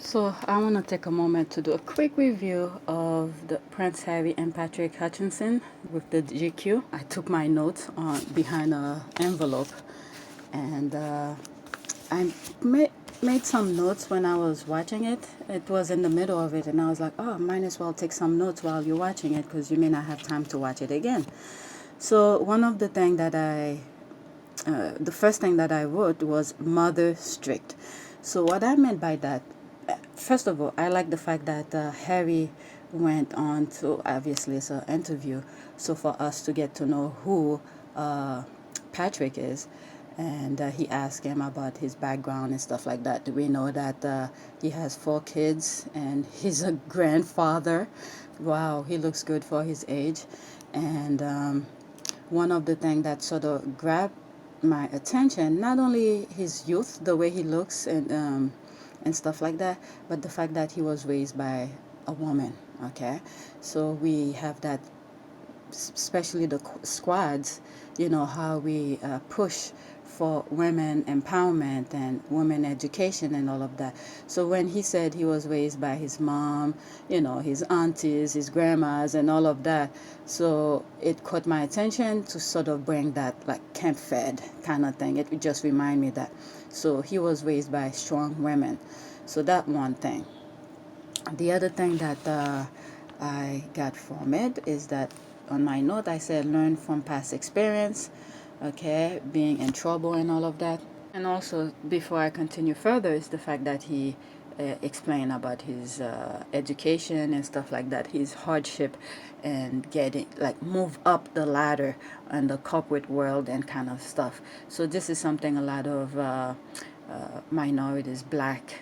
So I want to take a moment to do a quick review of the Prince Harry and Patrick Hutchinson with the GQ. I took my notes on behind a envelope, and I made some notes when I was watching it. It was in the middle of it, and I was like, oh, might as well take some notes while you're watching it because you may not have time to watch it again. So one of the things that the first thing that I wrote was mother strict. So what I meant by that, first of all, I like the fact that Harry went on to, obviously it's an interview, so for us to get to know who Patrick is, and he asked him about his background and stuff like that. We know that he has 4 kids and he's a grandfather. Wow, he looks good for his age. And one of the things that sort of grabbed my attention, not only his youth, the way he looks and stuff like that, but the fact that he was raised by a woman. Okay, so we have that, especially the squads, how we push for women empowerment and women education and all of that. So when he said he was raised by his mom, his aunties, his grandmas and all of that, so it caught my attention to sort of bring that like camp fed kind of thing. It would just remind me that. So he was raised by strong women. So that one thing. The other thing that I got from it is that on my note I said learn from past experience, okay, being in trouble and all of that. And also, before I continue further, is the fact that he explained about his education and stuff like that, his hardship and getting, like, move up the ladder in the corporate world and kind of stuff. So this is something a lot of minorities, black,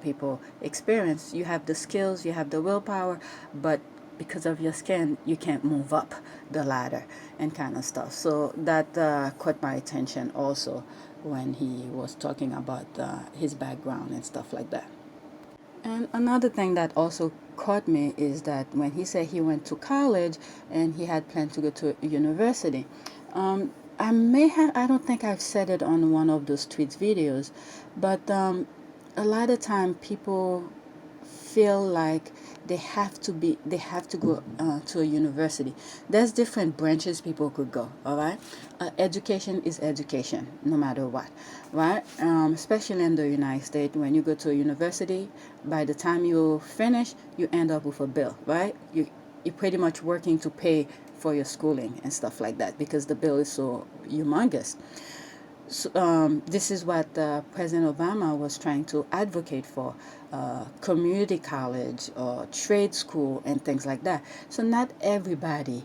people experience. You have the skills, you have the willpower, but because of your skin, you can't move up the ladder and kind of stuff. So that caught my attention also when he was talking about his background and stuff like that. And another thing that also caught me is that when he said he went to college and he had planned to go to university, I don't think I've said it on one of those tweets videos, but a lot of time people feel like they have to go to a university. There's different branches people could go. All right, education is education, no matter what, right? Especially in the United States, when you go to a university, by the time you finish, you end up with a bill, right? You're pretty much working to pay for your schooling and stuff like that because the bill is so humongous. So, this is what President Obama was trying to advocate for, community college or trade school and things like that. So not everybody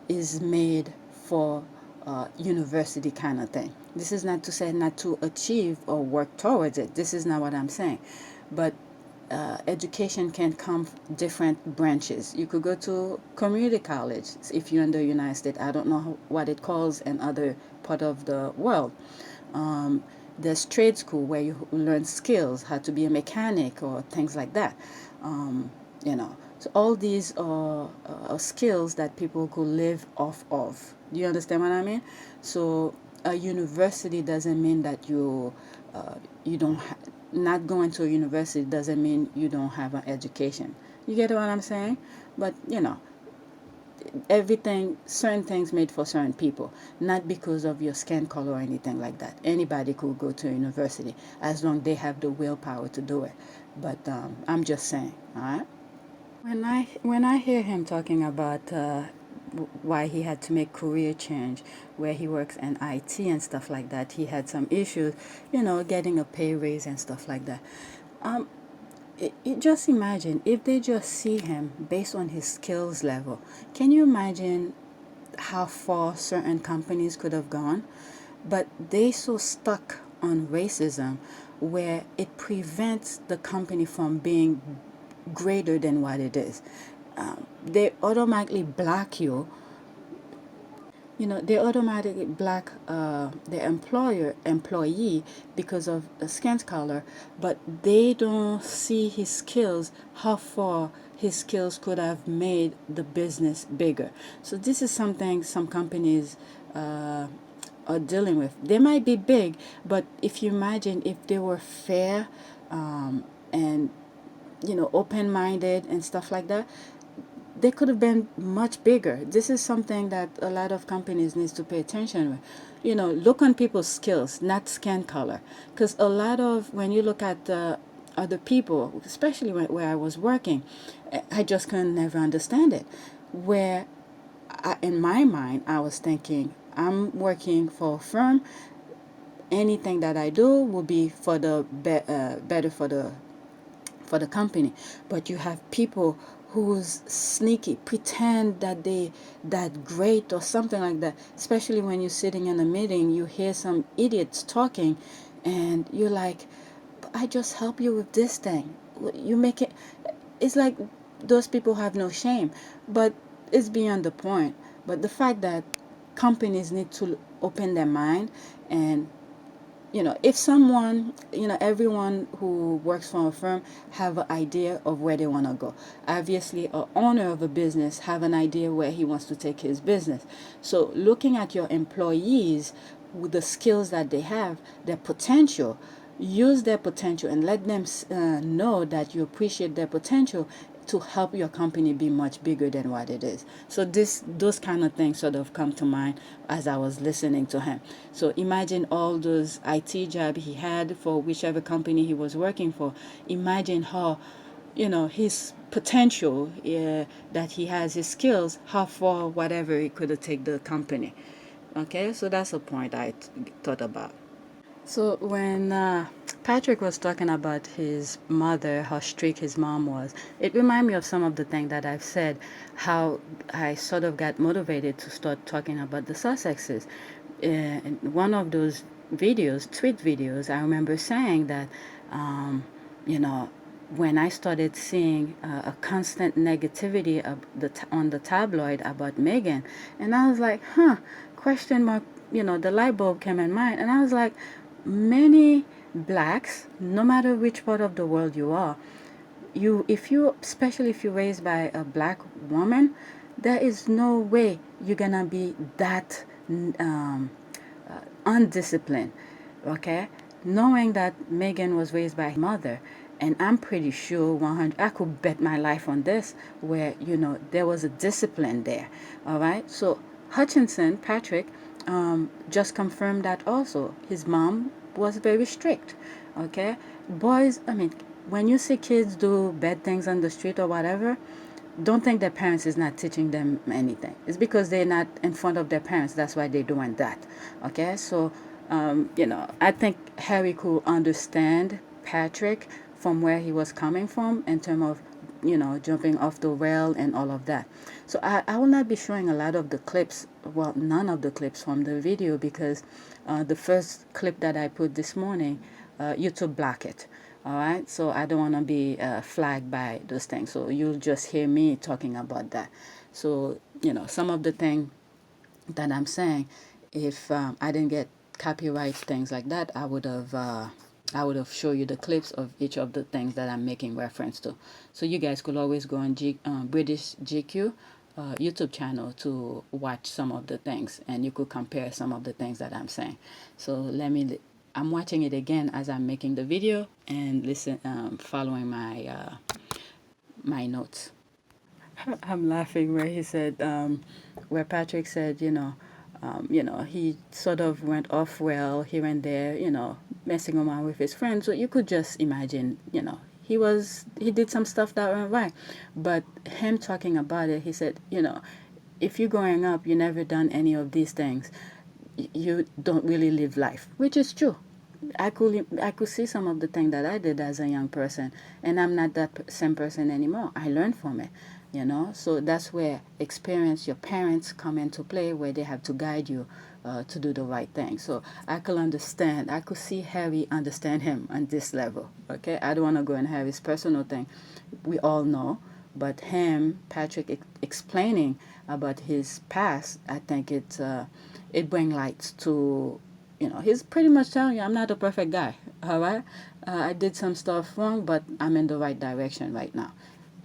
is made for university kind of thing. This is not to say not to achieve or work towards it. This is not what I'm saying. But education can come different branches. You could go to community college if you're in the United States. I don't know what it calls in other part of the world. There's trade school where you learn skills, how to be a mechanic or things like that. So all these are skills that people could live off of. Do you understand what I mean? So a university doesn't mean that you don't not going to a university doesn't mean you don't have an education. You get what I'm saying? But everything, certain things made for certain people, not because of your skin color or anything like that. Anybody could go to a university as long as they have the willpower to do it. But I'm just saying, all right? When I hear him talking about why he had to make career change, where he works in IT and stuff like that, he had some issues, getting a pay raise and stuff like that. Um, just imagine if they just see him based on his skills level. Can you imagine how far certain companies could have gone? But they so stuck on racism where it prevents the company from being greater than what it is. They automatically block you. They automatically block the employee because of the skin color, but they don't see his skills, how far his skills could have made the business bigger. So this is something some companies are dealing with. They might be big, but if you imagine if they were fair and open-minded and stuff like that, they could have been much bigger. This is something that a lot of companies needs to pay attention with. Look on people's skills, not skin color. Because a lot of, when you look at other people, especially where I was working, I just couldn't never understand it. Where in my mind, I was thinking, I'm working for a firm. Anything that I do will be for the better for the company. But you have people who's sneaky, pretend that they that great or something like that. Especially when you're sitting in a meeting, you hear some idiots talking, and you're like, I just help you with this thing. You make it. It's like those people have no shame, but it's beyond the point. But the fact that companies need to open their mind, and if someone, everyone who works for a firm have an idea of where they want to go. Obviously, a owner of a business have an idea where he wants to take his business. So looking at your employees with the skills that they have, their potential, use their potential and let them know that you appreciate their potential to help your company be much bigger than what it is. So those kind of things sort of come to mind as I was listening to him. So imagine all those IT jobs he had for whichever company he was working for. Imagine how, his potential, that he has, his skills, how far whatever he could have taken the company. Okay, so that's a point I thought about. So when Patrick was talking about his mother, how strict his mom was, it reminded me of some of the things that I've said, how I sort of got motivated to start talking about the Sussexes. In one of those videos, tweet videos, I remember saying that, you know, when I started seeing a constant negativity of on the tabloid about Meghan, and I was like, question mark, the light bulb came in mind, and I was like, many blacks, no matter which part of the world you are, especially if you're raised by a black woman, there is no way you're gonna be that undisciplined, okay? Knowing that Megan was raised by her mother, and I'm pretty sure 100, I could bet my life on this, where, there was a discipline there, all right? So Hutchinson, Patrick, just confirmed that also. His mom was very strict, okay? Boys, I mean, when you see kids do bad things on the street or whatever, don't think their parents is not teaching them anything. It's because they're not in front of their parents. That's why they're doing that. Okay, so I think Harry could understand Patrick from where he was coming from in terms of jumping off the rail and all of that. So I will not be showing a lot of the clips, well, none of the clips from the video, because the first clip that I put this morning, YouTube blocked it. All right, so I don't want to be flagged by those things. So you'll just hear me talking about that. So some of the things that I'm saying, if I didn't get copyright things like that, I would have shown you the clips of each of the things that I'm making reference to. So you guys could always go on British GQ YouTube channel to watch some of the things, and you could compare some of the things that I'm saying. So I'm watching it again as I'm making the video and following my notes. I'm laughing where he said, where Patrick said, he sort of went off well here and there, messing around with his friends. So you could just imagine, he did some stuff that went right. But him talking about it, he said, if you're growing up, you never done any of these things, you don't really live life, which is true. I could see some of the things that I did as a young person, and I'm not that same person anymore. I learned from it, So that's where experience, your parents come into play, where they have to guide you to do the right thing. So I could understand. I could see Harry understand him on this level. Okay, I don't want to go in Harry's personal thing. We all know, but him, Patrick, explaining about his past, I think it brings light to. He's pretty much telling you, I'm not a perfect guy, all right? I did some stuff wrong, but I'm in the right direction right now,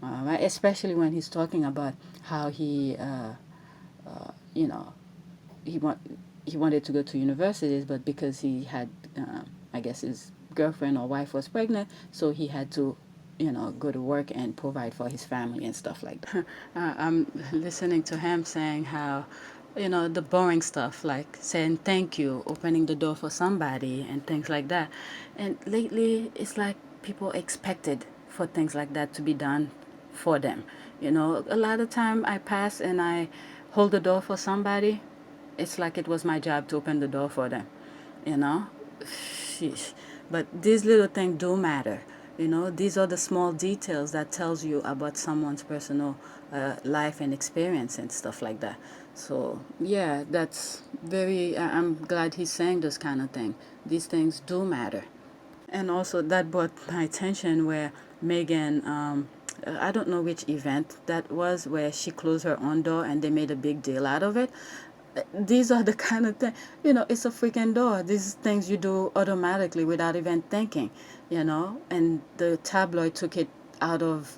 all right? Especially when he's talking about how he, you know, he want he wanted to go to universities, but because he had, I guess his girlfriend or wife was pregnant, so he had to go to work and provide for his family and stuff like that. I'm listening to him saying how, the boring stuff like saying thank you, opening the door for somebody, and things like that. And lately, it's like people expected for things like that to be done for them. A lot of time I pass and I hold the door for somebody. It's like it was my job to open the door for them. you know Sheesh. But these little things do matter. These are the small details that tells you about someone's personal life and experience and stuff like that. So yeah, that's I'm glad he's saying this kind of thing. These things do matter. And also that brought my attention where Megan, I don't know which event that was, where she closed her own door and they made a big deal out of it. These are the kind of things, it's a freaking door. These things you do automatically without even thinking, and the tabloid took it out of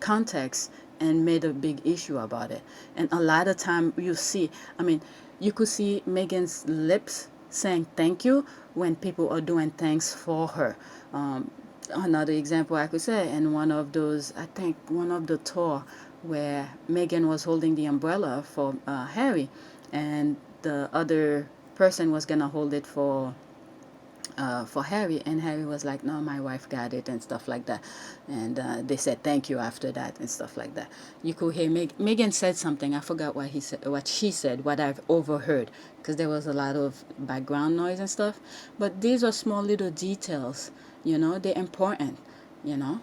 context and made a big issue about it. And a lot of time you could see Megan's lips saying thank you when people are doing things for her. Another example I could say, in one of those, I think one of the tour where Megan was holding the umbrella for Harry, and the other person was gonna hold it for Harry, and Harry was like, "No, my wife got it," and stuff like that. And they said thank you after that and stuff like that. You could hear Megan said something. I forgot what she said, what I've overheard, because there was a lot of background noise and stuff. But these are small little details. They're important. You know.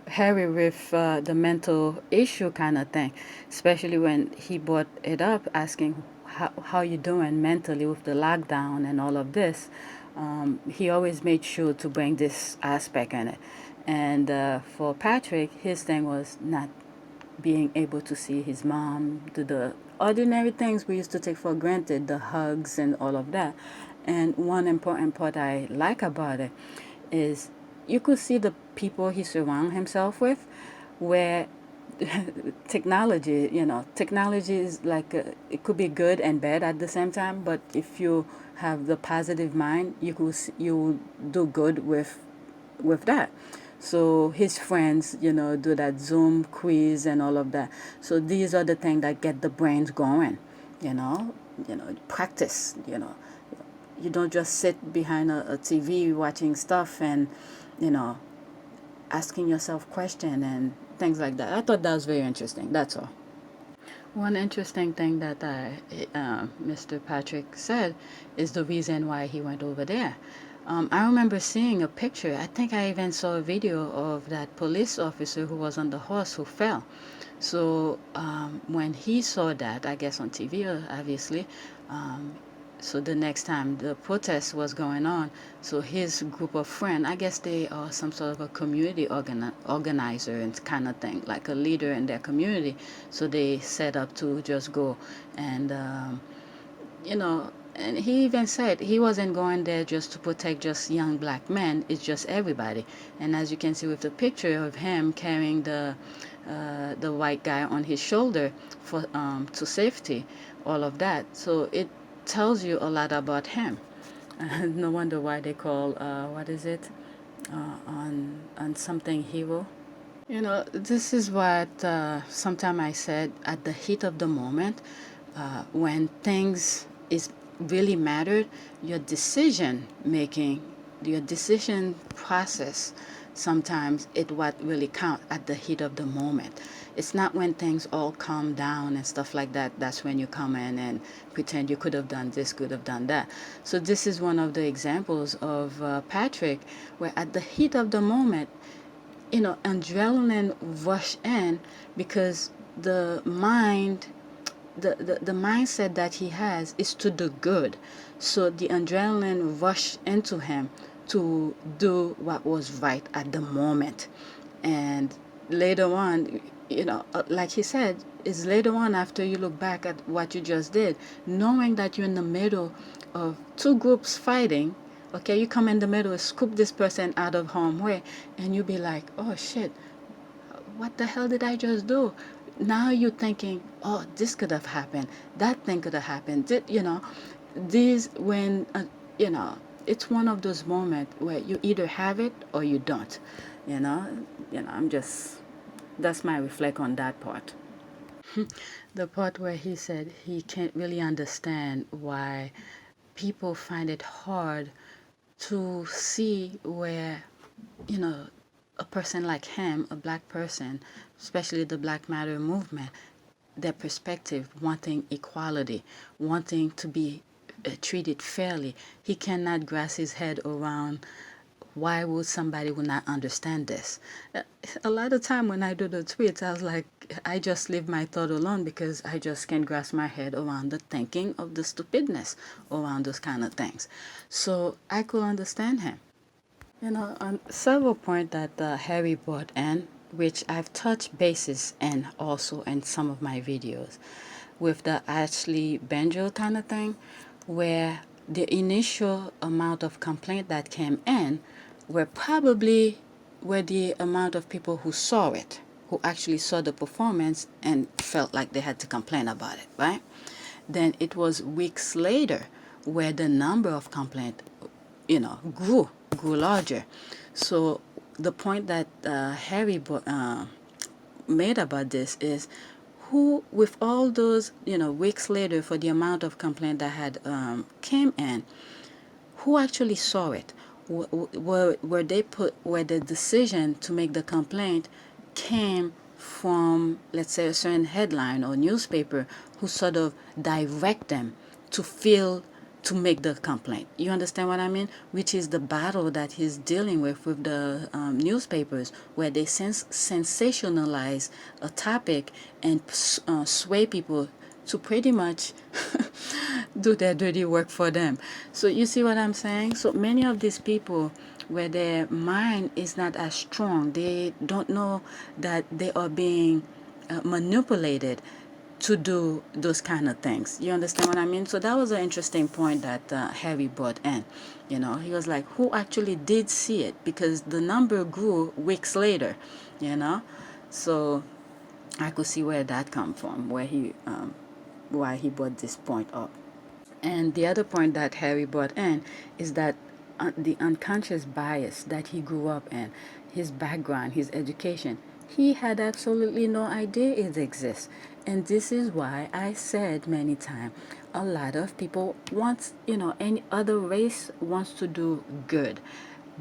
Harry with the mental issue kind of thing, especially when he brought it up, asking how you doing mentally with the lockdown and all of this. He always made sure to bring this aspect in it. And for Patrick, his thing was not being able to see his mom, do the ordinary things we used to take for granted, the hugs and all of that. And one important part I like about it is you could see the people he surround himself with, where technology is like it could be good and bad at the same time. But if you have the positive mind, you do good with that. So his friends, do that Zoom quiz and all of that. So these are the things that get the brains going. Practice. You don't just sit behind a TV watching stuff and asking yourself questions and things like that. I thought that was very interesting. That's all. One interesting thing that Mr. Patrick said is the reason why he went over there. I remember seeing a picture. I think I even saw a video of that police officer who was on the horse who fell. So when he saw that, I guess on TV, obviously, so the next time the protest was going on, so his group of friends, I guess they are some sort of a community organizer and kind of thing, like a leader in their community. So they set up to just go and, and he even said he wasn't going there just to protect just young black men. It's just everybody. And as you can see with the picture of him carrying the white guy on his shoulder for to safety, all of that. So it tells you a lot about him. No wonder why they call what is it on something hero. This is what sometime I said, at the heat of the moment, when things is really mattered, your decision making, your decision process, sometimes it what really count at the heat of the moment. It's not when things all calm down and stuff like that. That's when you come in and pretend you could have done this, could have done that. So this is one of the examples of Patrick, where at the heat of the moment, adrenaline rush in, because the mind, the mindset that he has is to do good. So the adrenaline rushed into him to do what was right at the moment. And later on, like he said, is later on, after you look back at what you just did, knowing that you're in the middle of two groups fighting. Okay, you come in the middle, scoop this person out of harm's way, and you be like, oh shit, what the hell did I just do? Now you're thinking, oh, this could have happened, that thing could have happened. These when it's one of those moments where you either have it or you don't. You know, I'm just, that's my reflect on that part. The part where he said he can't really understand why people find it hard to see where, you know, a person like him, a black person, especially the Black Matter movement, their perspective, wanting equality, wanting to be treated fairly. He cannot grasp his head around why would somebody would not understand this. A lot of time when I do the tweets, I was like, I just leave my thought alone because I just can't grasp my head around the thinking of the stupidness around those kind of things. So I could understand him. You know, on several points that Harry brought in, which I've touched bases in also in some of my videos, with the Ashley Benjo kind of thing, where the initial amount of complaint that came in were the amount of people who saw it, who actually saw the performance and felt like they had to complain about it, right? Then it was weeks later where the number of complaints, grew larger. So the point that Harry made about this is, who, with all those, weeks later for the amount of complaint that had came in, who actually saw it? Where the decision to make the complaint came from, let's say, a certain headline or newspaper who sort of direct them to feel to make the complaint. You understand what I mean? Which is the battle that he's dealing with the newspapers, where they sensationalize a topic and sway people to pretty much do their dirty work for them. So you see what I'm saying? So many of these people, where their mind is not as strong, they don't know that they are being manipulated to do those kind of things. You understand what I mean? So that was an interesting point that Harry brought in. He was like, who actually did see it? Because the number grew weeks later, So I could see where that come from, why he brought this point up. And the other point that Harry brought in is that the unconscious bias that he grew up in, his background, his education, he had absolutely no idea it exists. And this is why I said many times, a lot of people want, any other race wants to do good.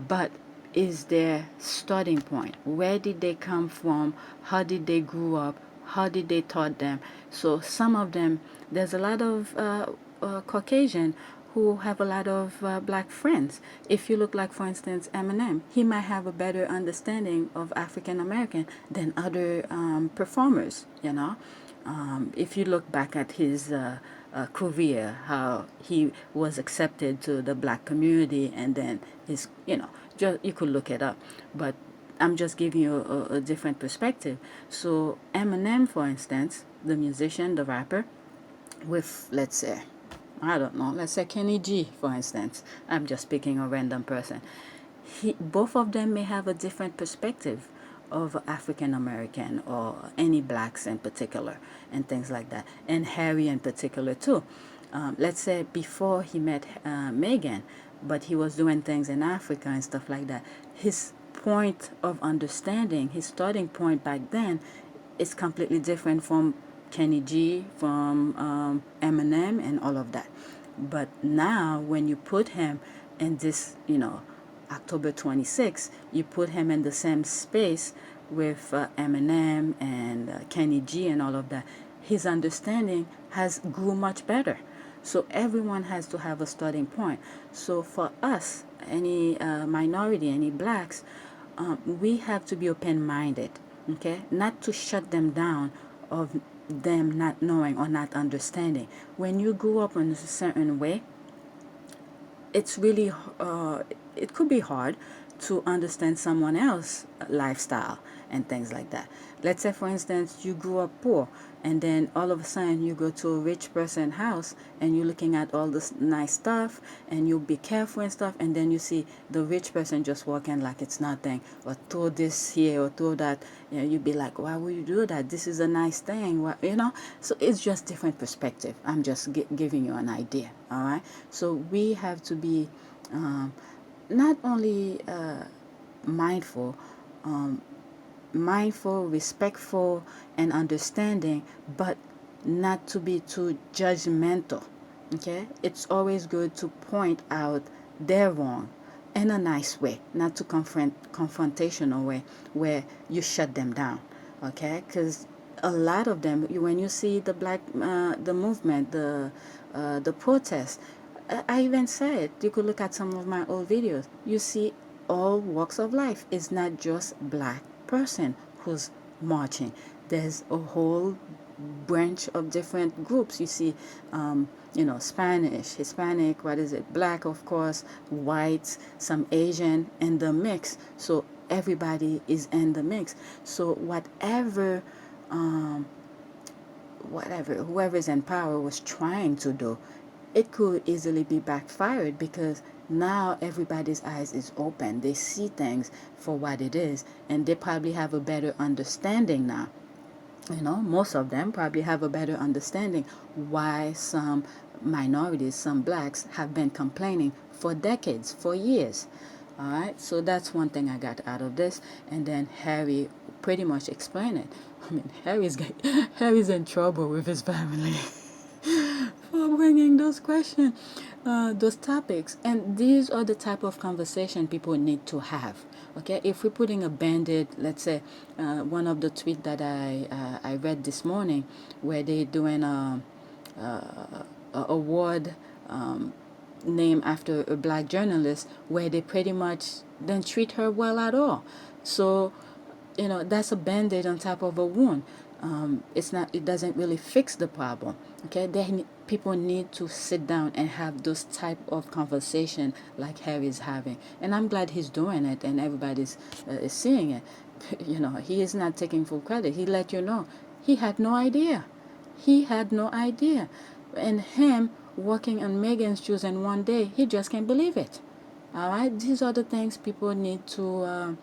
But is their starting point? Where did they come from? How did they grow up? How did they taught them? So some of them, there's a lot of Caucasian who have a lot of black friends. If you look like, for instance, Eminem, he might have a better understanding of African American than other performers, if you look back at his career, how he was accepted to the black community, and then his, you could look it up. But I'm just giving you a different perspective. So Eminem, for instance, the musician, the rapper, with, let's say, I don't know, let's say Kenny G, for instance. I'm just picking a random person. Both of them may have a different perspective of African American or any blacks in particular and things like that. And Harry in particular too. Let's say before he met Megan, but he was doing things in Africa and stuff like that. His point of understanding, his starting point back then, is completely different from Kenny G, from Eminem, and all of that. But now, when you put him in this, October 26th, you put him in the same space with Eminem and Kenny G and all of that, his understanding has grew much better. So everyone has to have a starting point. So for us, any minority, any blacks, we have to be open-minded, okay? Not to shut them down of them not knowing or not understanding. When you grew up in a certain way, it's really, it could be hard to understand someone else's lifestyle and things like that. Let's say, for instance, you grew up poor, and then all of a sudden you go to a rich person's house and you're looking at all this nice stuff and you be careful and stuff, and then you see the rich person just walking like it's nothing, or throw this here or throw that. You'd be like, why would you do that? This is a nice thing. So it's just different perspective. I'm just giving you an idea. All right. So we have to be not only mindful, respectful, and understanding, but not to be too judgmental. Okay? It's always good to point out their wrong in a nice way, not to confrontational way where you shut them down. Okay? Because a lot of them, when you see the the movement, the protest, I even said, you could look at some of my old videos. You see all walks of life. It's not just black person who's marching. There's a whole branch of different groups. You see, Spanish, Hispanic, what is it? Black, of course, whites, some Asian, and the mix. So everybody is in the mix. So whatever whoever's in power was trying to do, it could easily be backfired, because now everybody's eyes is open. They see things for what it is, and they probably have a better understanding now. Most of them probably have a better understanding why some minorities, some blacks, have been complaining for decades, for years. All right, so that's one thing I got out of this, and then Harry pretty much explained it. I mean, Harry's in trouble with his family for bringing those questions, those topics, and these are the type of conversation people need to have. Okay, if we're putting a band-aid, let's say, one of the tweets that I read this morning, where they doing a award named after a black journalist, where they pretty much didn't treat her well at all. So, that's a band-aid on top of a wound. It doesn't really fix the problem. Okay, people need to sit down and have those type of conversation like Harry's having, and I'm glad he's doing it, and everybody's is seeing it. He is not taking full credit. He let you know he had no idea. He had no idea, and him walking on Megan's shoes in one day, he just can't believe it. All right, these are the things people need to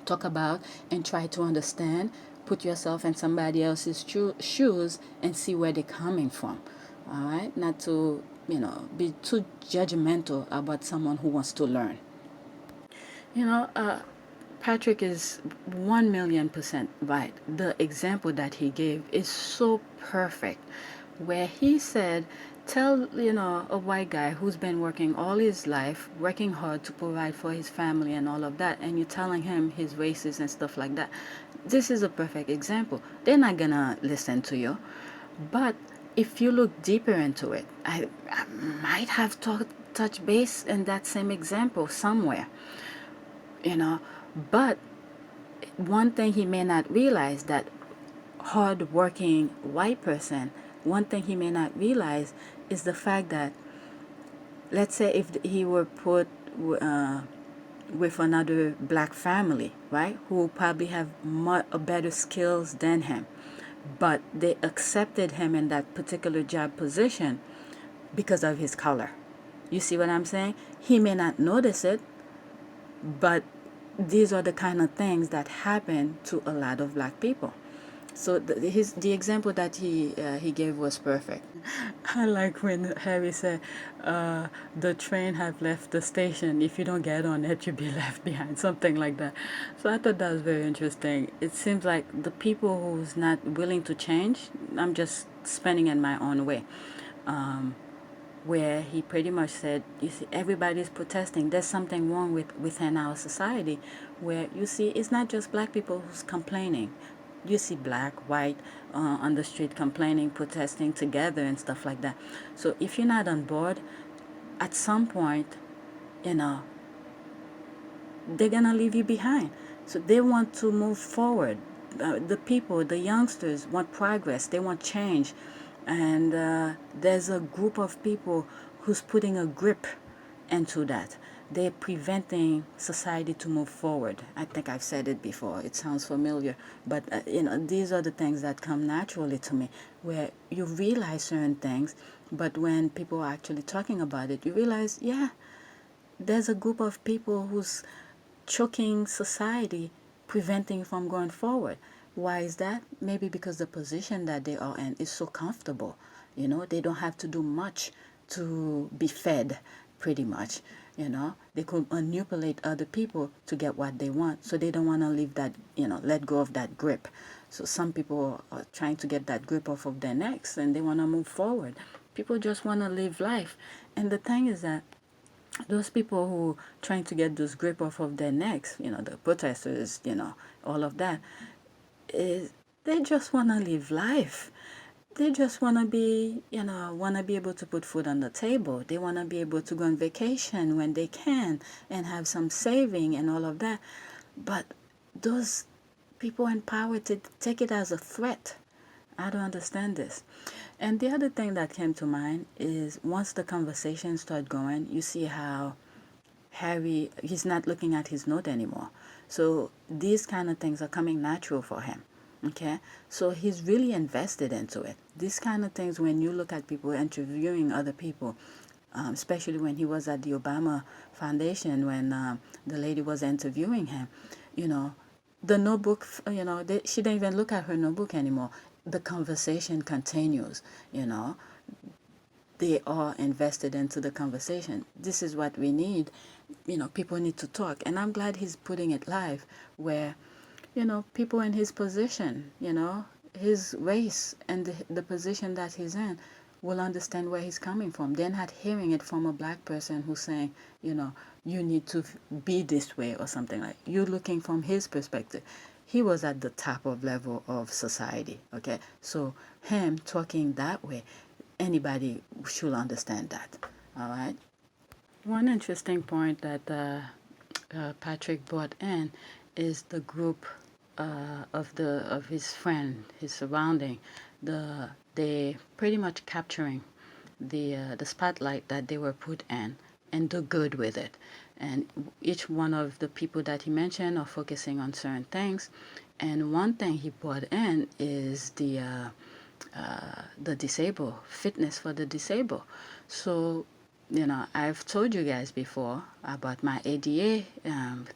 talk about and try to understand. Put yourself in somebody else's shoes and see where they're coming from. All right, not to be too judgmental about someone who wants to learn. you know uh, Patrick is 1,000,000% right. The example that he gave is so perfect, where he said, tell a white guy who's been working all his life, working hard to provide for his family and all of that, and you're telling him he's racist and stuff like that. This is a perfect example. They're not gonna listen to you. But if you look deeper into it, I might have touched base in that same example somewhere, you know. But one thing he may not realize, that hard-working white person, one thing he may not realize is the fact that, let's say if he were put with another black family, right, who probably have better skills than him, but they accepted him in that particular job position because of his color. You see what I'm saying? He may not notice it, but these are the kind of things that happen to a lot of black people. So the example that he gave was perfect. I like when Harry said, "The train have left the station. If you don't get on it, you'll be left behind." Something like that. So I thought that was very interesting. It seems like the people who's not willing to change, I'm just spinning in my own way. Where he pretty much said, you see, everybody's protesting. There's something wrong within our society, where you see it's not just black people who's complaining. You see black, white on the street complaining, protesting together and stuff like that. So if you're not on board, at some point, they're gonna leave you behind. So they want to move forward. The people, the youngsters want progress. They want change. And there's a group of people who's putting a grip into that. They're preventing society to move forward. I think I've said it before. It sounds familiar. But, these are the things that come naturally to me, where you realize certain things, but when people are actually talking about it, you realize, yeah, there's a group of people who's choking society, preventing from going forward. Why is that? Maybe because the position that they are in is so comfortable. They don't have to do much to be fed, pretty much. You know, they could manipulate other people to get what they want. So they don't want to leave that, let go of that grip. So some people are trying to get that grip off of their necks and they want to move forward. People just want to live life. And the thing is that those people who trying to get this grip off of their necks, the protesters, all of that, is they just want to live life. They just want to be, want to be able to put food on the table. They want to be able to go on vacation when they can and have some saving and all of that. But those people in power to take it as a threat. I don't understand this. And the other thing that came to mind is once the conversation started going, you see how Harry, he's not looking at his note anymore. So these kind of things are coming natural for him. Okay, so he's really invested into it. These kind of things, when you look at people interviewing other people, especially when he was at the Obama Foundation, when the lady was interviewing him, the notebook, she didn't even look at her notebook anymore. The conversation continues, they are invested into the conversation. This is what we need. People need to talk. And I'm glad he's putting it live where people in his position, his race and the position that he's in will understand where he's coming from. They're not hearing it from a black person who's saying, you need to be this way or something like that. You're looking from his perspective. He was at the top of level of society, okay? So him talking that way, anybody should understand that, all right? One interesting point that Patrick brought in is the group of his friend, his surrounding. They pretty much capturing the spotlight that they were put in and do good with it. And each one of the people that he mentioned are focusing on certain things. And one thing he brought in is the disabled, fitness for the disabled. So I've told you guys before about my ADA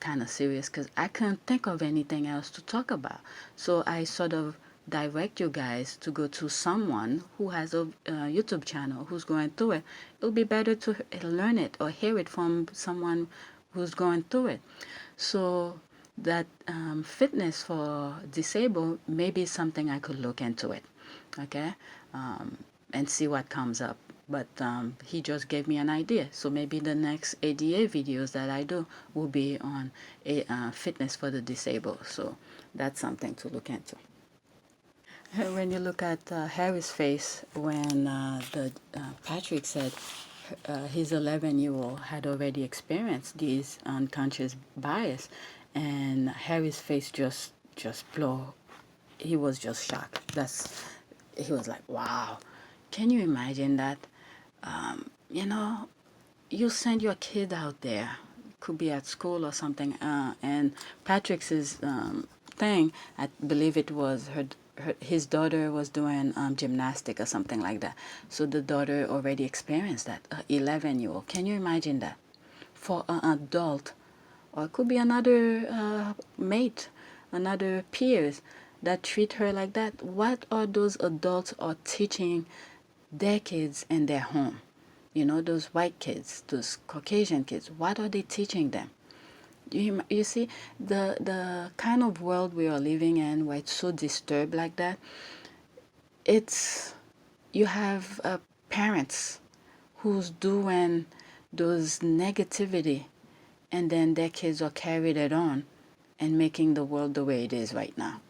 kind of serious because I couldn't think of anything else to talk about. So I sort of direct you guys to go to someone who has a YouTube channel who's going through it. It'll be better to learn it or hear it from someone who's going through it. So that fitness for disabled may be something I could look into it, okay, and see what comes up. But he just gave me an idea. So maybe the next ADA videos that I do will be on fitness for the disabled. So that's something to look into. When you look at Harry's face when Patrick said his 11-year-old had already experienced these unconscious bias, and Harry's face just blow. He was just shocked. He was like, wow. Can you imagine that? You send your kid out there, could be at school or something, and Patrick's thing, I believe it was his daughter was doing gymnastic or something like that. So the daughter already experienced that, 11-year-old. Can you imagine that? For an adult, or it could be another mate, another peers that treat her like that. What are those adults are teaching their kids in their home? Those white kids, those Caucasian kids, what are they teaching them? You see, the kind of world we are living in where it's so disturbed like that, you have parents who's doing those negativity and then their kids are carried it on and making the world the way it is right now.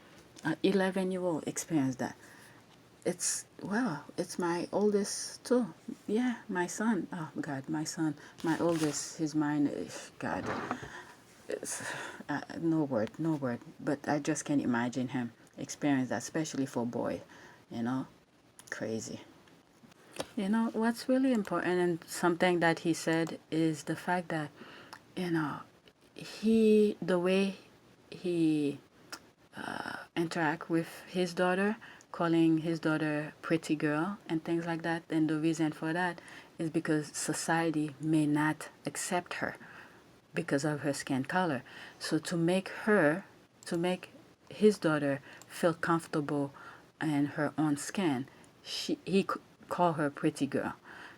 11-year-old experienced that. It's my oldest too. Yeah, my son. Oh God, my son, my oldest. His mind is God. It's, no word. But I just can't imagine him experience that, especially for a boy. Crazy. What's really important and something that he said is the fact that, the way he interact with his daughter, calling his daughter pretty girl and things like that. And the reason for that is because society may not accept her because of her skin color. So to make his daughter feel comfortable in her own skin, he call her pretty girl.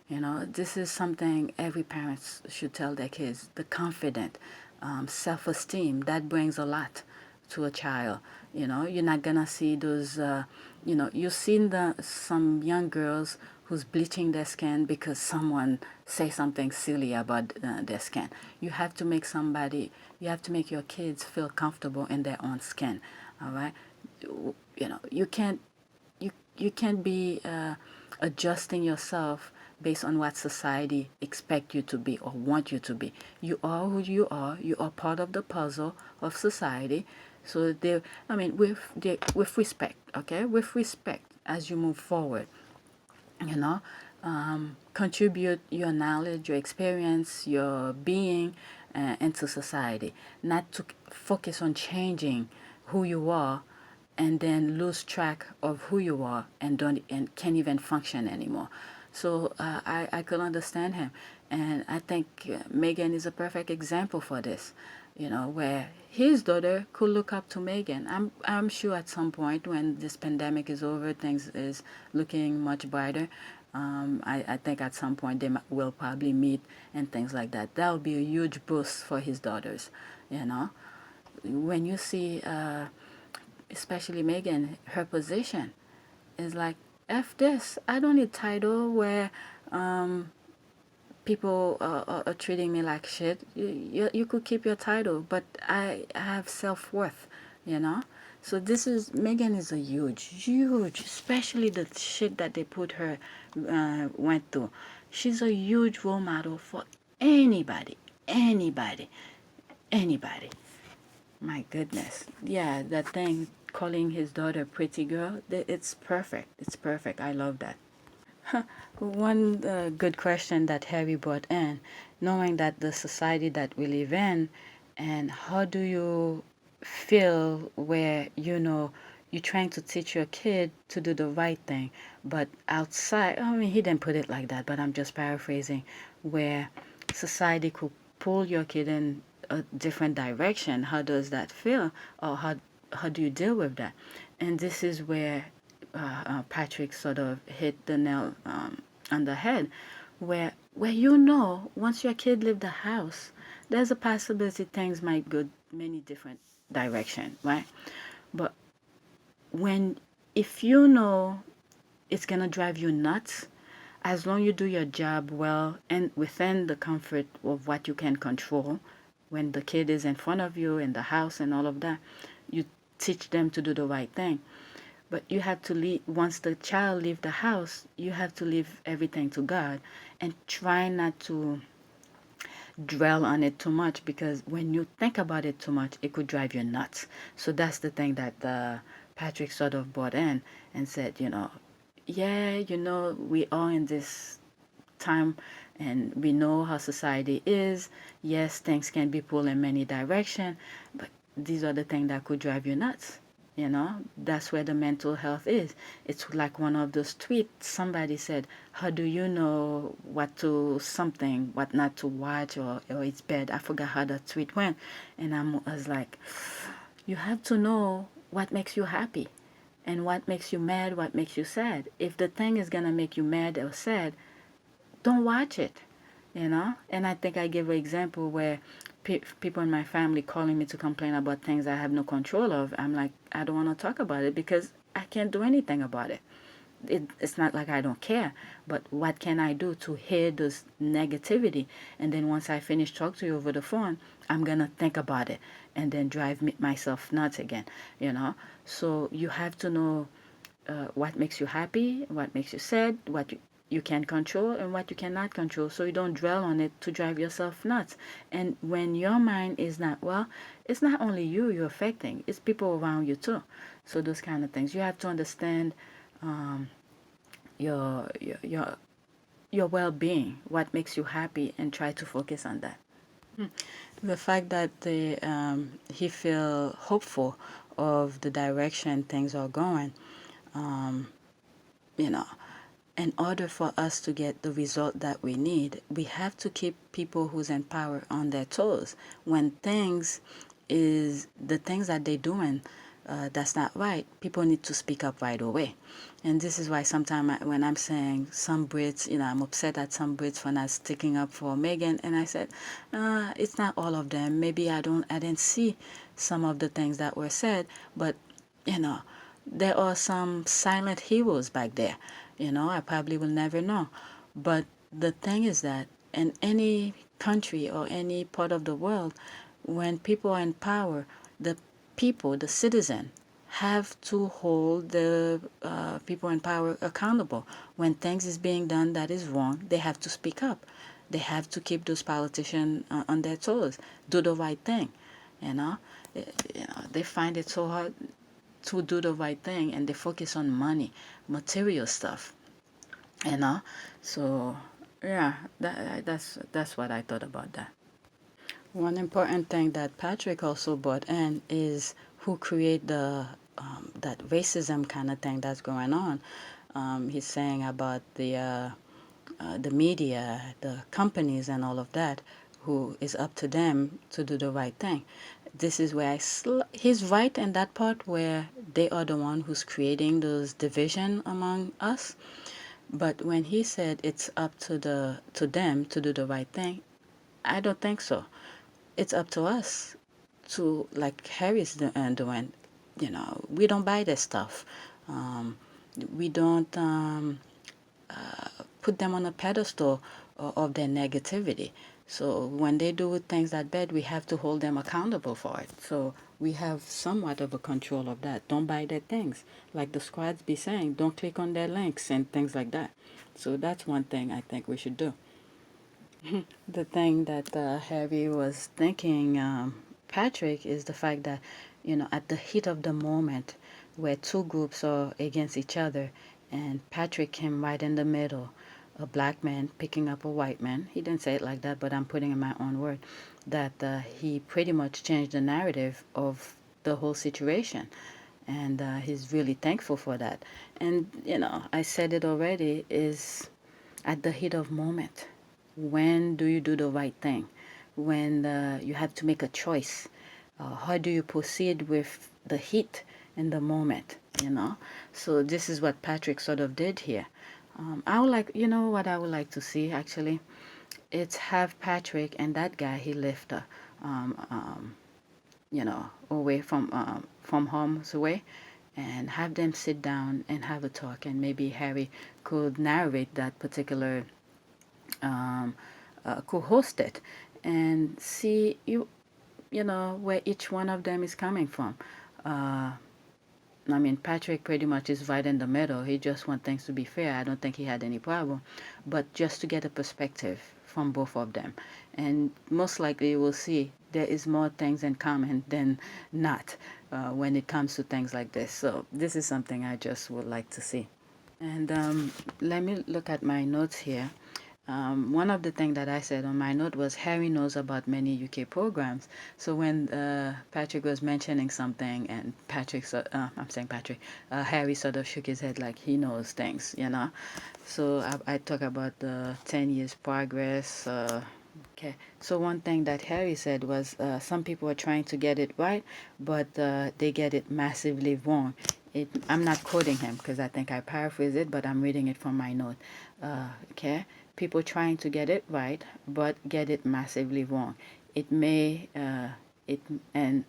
You know, this is something every parent should tell their kids. The confident, self-esteem, that brings a lot to a child. You know, you're not gonna see those. You've seen some young girls who's bleaching their skin because someone say something silly about their skin. You have to make somebody. You have to make your kids feel comfortable in their own skin. All right. You can't be adjusting yourself based on what society expect you to be or want you to be. You are who you are. You are part of the puzzle of society. So with respect, okay, with respect as you move forward, you know, contribute your knowledge, your experience, your being into society. Not to focus on changing who you are and then lose track of who you are and don't and can't even function anymore. So I could understand him, and I think Megan is a perfect example for this. You know, where his daughter could look up to Megan. I'm sure at some point when this pandemic is over, things is looking much brighter. I think at some point they will probably meet and things like that. That will be a huge boost for his daughters. You know, when you see especially Megan, her position is like, F this. I don't need title where people are treating me like shit. You could keep your title, but I have self-worth, you know? So Megan is a huge, especially the shit that they put her, went through. She's a huge role model for anybody, anybody, anybody. My goodness. Yeah, that thing calling his daughter pretty girl, it's perfect. It's perfect. I love that. One good question that Harry brought in, knowing that the society that we live in, and how do you feel where, you're trying to teach your kid to do the right thing, but outside, I mean, he didn't put it like that, but I'm just paraphrasing, where society could pull your kid in a different direction. How does that feel? Or how do you deal with that? And this is where Patrick sort of hit the nail on the head, where once your kid leave the house, there's a possibility things might go many different direction, right? But when if you know it's gonna drive you nuts, as long you do your job well and within the comfort of what you can control, when the kid is in front of you in the house and all of that, you teach them to do the right thing. But you have to leave, once the child leave the house, you have to leave everything to God and try not to dwell on it too much, because when you think about it too much, it could drive you nuts. So that's the thing that Patrick sort of brought in and said, yeah, we are in this time and we know how society is. Yes, things can be pulled in many directions, but these are the things that could drive you nuts. That's where the mental health is. It's like one of those tweets somebody said, how do you know what not to watch, or it's bad? I forgot how the tweet went. And I was like, you have to know what makes you happy and what makes you mad, what makes you sad. If the thing is going to make you mad or sad, don't watch it. And I think I gave an example where people in my family calling me to complain about things I have no control of. I'm like, I don't want to talk about it because I can't do anything about it. It's not like I don't care, but what can I do to hear this negativity? And then once I finish talking to you over the phone, I'm going to think about it and then drive myself nuts again, So you have to know what makes you happy, what makes you sad, what you can control and what you cannot control, so you don't dwell on it to drive yourself nuts. And when your mind is not well, it's not only you're affecting, it's people around you too. So those kind of things, you have to understand your your well-being, what makes you happy, and try to focus on that. The fact that he feel hopeful of the direction things are going, you know, in order for us to get the result that we need, we have to keep people who's in power on their toes. When the things that they're doing that's not right, people need to speak up right away. And this is why sometimes when I'm saying some Brits, I'm upset at some Brits for not sticking up for Meghan, and I said, it's not all of them. Maybe I didn't see some of the things that were said, but there are some silent heroes back there. I probably will never know. But the thing is that in any country or any part of the world, when people are in power, the people, the citizen, have to hold the people in power accountable. When things is being done that is wrong, they have to speak up. They have to keep those politicians on their toes, do the right thing. You know, they find it so hard to do the right thing, and they focus on money, material stuff. You know, so yeah, that's what I thought about that. One important thing that Patrick also brought in is who create that racism kind of thing that's going on. He's saying about the media, the companies, and all of that, who is up to them to do the right thing. This is where he's right in that part where they are the one who's creating those division among us. But when he said it's up to them to do the right thing, I don't think so. It's up to us to, like Harry's doing. We don't buy this stuff. We don't put them on a pedestal of their negativity. So when they do things that bad, we have to hold them accountable for it. So we have somewhat of a control of that. Don't buy their things. Like the squads be saying, don't click on their links and things like that. So that's one thing I think we should do. The thing that Harry was thinking, Patrick, is the fact that, at the heat of the moment where two groups are against each other, and Patrick came right in the middle, a black man picking up a white man. He didn't say it like that, but I'm putting in my own word, that he pretty much changed the narrative of the whole situation. And he's really thankful for that. And, I said it already, is at the heat of moment. When do you do the right thing? When you have to make a choice. How do you proceed with the heat in the moment, So this is what Patrick sort of did here. I would like, what I would like to see, actually? It's have Patrick and that guy he left, away from harm's way, and have them sit down and have a talk, and maybe Harry could narrate that particular co-host it, and see where each one of them is coming from. I mean, Patrick pretty much is right in the middle. He just wants things to be fair. I don't think he had any problem, but just to get a perspective from both of them, and most likely you will see there is more things in common than not when it comes to things like this. So this is something I just would like to see. And let me look at my notes here. One of the things that I said on my note was Harry knows about many UK programs. So when Patrick was mentioning something, and Harry sort of shook his head like he knows things, So I talk about the 10 years progress. Okay. So one thing that Harry said was some people are trying to get it right, but they get it massively wrong. I'm not quoting him because I think I paraphrase it, but I'm reading it from my note. Okay. People trying to get it right, but get it massively wrong. It may, and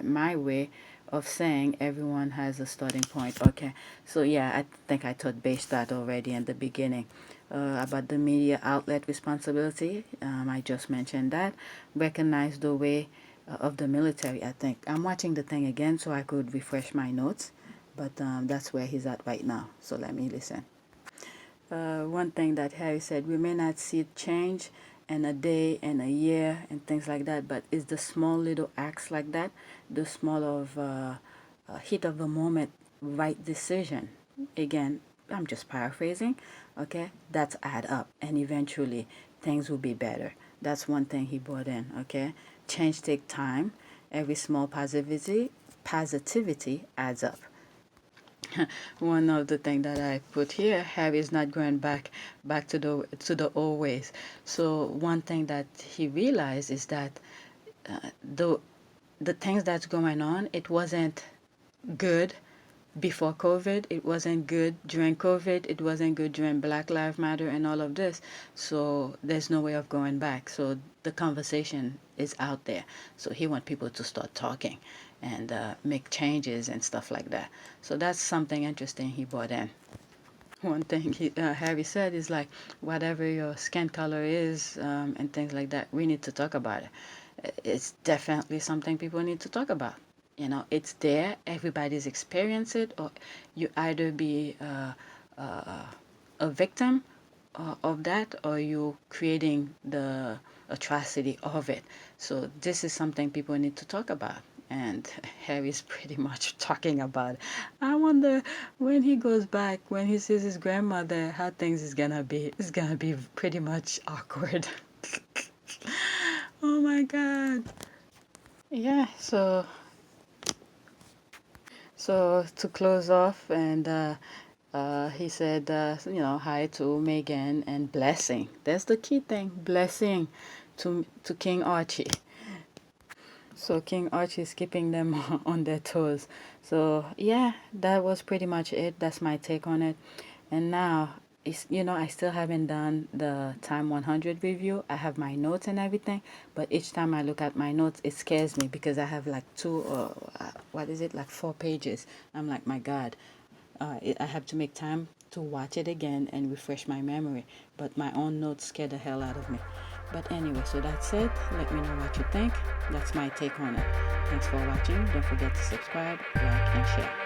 my way of saying everyone has a starting point. Okay, so yeah, I think I touched base that already in the beginning. About the media outlet responsibility, I just mentioned that. Recognize the way of the military, I think. I'm watching the thing again so I could refresh my notes, but that's where he's at right now, so let me listen. One thing that Harry said, we may not see change in a day and a year and things like that, but it's the small little acts like that, the small of heat of the moment, right decision. Again, I'm just paraphrasing, okay? That's add up, and eventually things will be better. That's one thing he brought in, okay? Change take time. Every small positivity adds up. One of the things that I put here, Harry is not going back to the old ways. So one thing that he realized is that the things that's going on, it wasn't good before COVID. It wasn't good during COVID. It wasn't good during Black Lives Matter and all of this. So there's no way of going back. So the conversation is out there. So he wants people to start talking and make changes and stuff like that. So that's something interesting he brought in. One thing Harry said is like, whatever your skin color is and things like that, we need to talk about it. It's definitely something people need to talk about. You know, it's there. Everybody's experienced it, or you either be a victim of that, or you creating the atrocity of it. So this is something people need to talk about. And Harry's pretty much talking about it. I wonder when he goes back, when he sees his grandmother, how things is gonna be. It's gonna be pretty much awkward. Oh my god. Yeah, so to close off, and he said, hi to Megan and blessing. That's the key thing, blessing to King Archie. So King Archie is keeping them on their toes. So yeah, that was pretty much it. That's my take on it. And now, I still haven't done the Time 100 review. I have my notes and everything, but each time I look at my notes, it scares me because I have like like 4 pages. I'm like, my God, I have to make time to watch it again and refresh my memory. But my own notes scare the hell out of me. But anyway, so that's it. Let me know what you think. That's my take on it. Thanks for watching. Don't forget to subscribe, like, and share.